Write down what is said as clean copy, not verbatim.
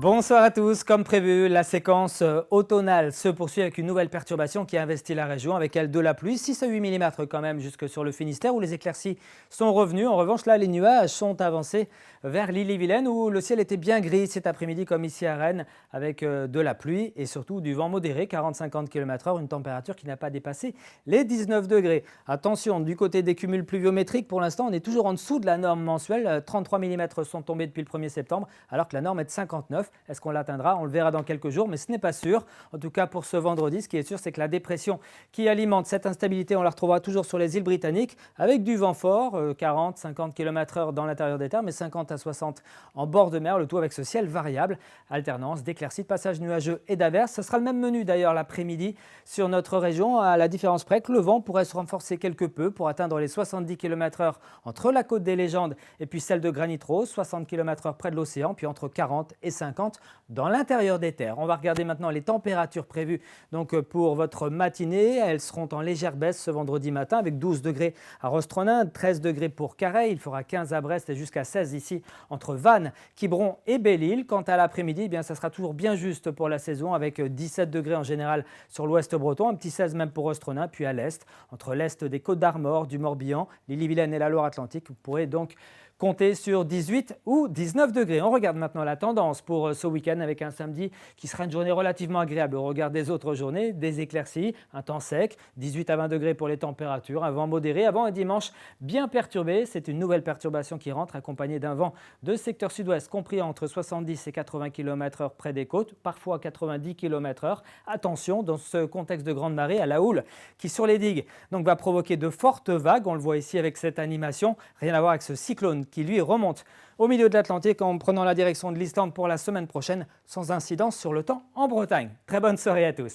Bonsoir à tous. Comme prévu, la séquence automnale se poursuit avec une nouvelle perturbation qui a investi la région. Avec elle de la pluie, 6 à 8 mm quand même jusque sur le Finistère où les éclaircies sont revenues. En revanche, là, les nuages sont avancés vers l'Ille-et-Vilaine où le ciel était bien gris cet après-midi comme ici à Rennes avec de la pluie et surtout du vent modéré, 40-50 km/h, une température qui n'a pas dépassé les 19 degrés. Attention, du côté des cumuls pluviométriques, pour l'instant, on est toujours en dessous de la norme mensuelle. 33 mm sont tombés depuis le 1er septembre alors que la norme est de 59. Est-ce qu'on l'atteindra? On le verra dans quelques jours, mais ce n'est pas sûr. En tout cas, pour ce vendredi, ce qui est sûr, c'est que la dépression qui alimente cette instabilité, on la retrouvera toujours sur les îles britanniques avec du vent fort, 40-50 km/h dans l'intérieur des terres, mais 50 à 60 en bord de mer, le tout avec ce ciel variable, alternance d'éclaircies, de passages nuageux et d'averses. Ce sera le même menu d'ailleurs l'après-midi sur notre région, à la différence près que le vent pourrait se renforcer quelque peu pour atteindre les 70 km/h entre la côte des Légendes et puis celle de Granit Rose, 60 km/h près de l'océan, puis entre 40 et 50 dans l'intérieur des terres. On va regarder maintenant les températures prévues donc pour votre matinée. Elles seront en légère baisse ce vendredi matin avec 12 degrés à Rostronin, 13 degrés pour Carhaix, il fera 15 à Brest et jusqu'à 16 ici entre Vannes, Quiberon et Belle-Île. Quant à l'après-midi, eh bien, ça sera toujours bien juste pour la saison avec 17 degrés en général sur l'ouest breton, un petit 16 même pour Rostronin, puis à l'est, entre l'est des Côtes d'Armor, du Morbihan, l'Ille-et-Vilaine et la Loire-Atlantique, vous pourrez donc comptez sur 18 ou 19 degrés. On regarde maintenant la tendance pour ce week-end avec un samedi qui sera une journée relativement agréable au regard des autres journées. Des éclaircies, un temps sec, 18 à 20 degrés pour les températures, un vent modéré avant un dimanche bien perturbé. C'est une nouvelle perturbation qui rentre accompagnée d'un vent de secteur sud-ouest compris entre 70 et 80 km/h près des côtes, parfois 90 km/h. Attention dans ce contexte de grande marée à la houle qui sur les digues donc va provoquer de fortes vagues. On le voit ici avec cette animation, rien à voir avec ce cyclone qui lui remonte au milieu de l'Atlantique en prenant la direction de l'Islande pour la semaine prochaine sans incidence sur le temps en Bretagne. Très bonne soirée à tous.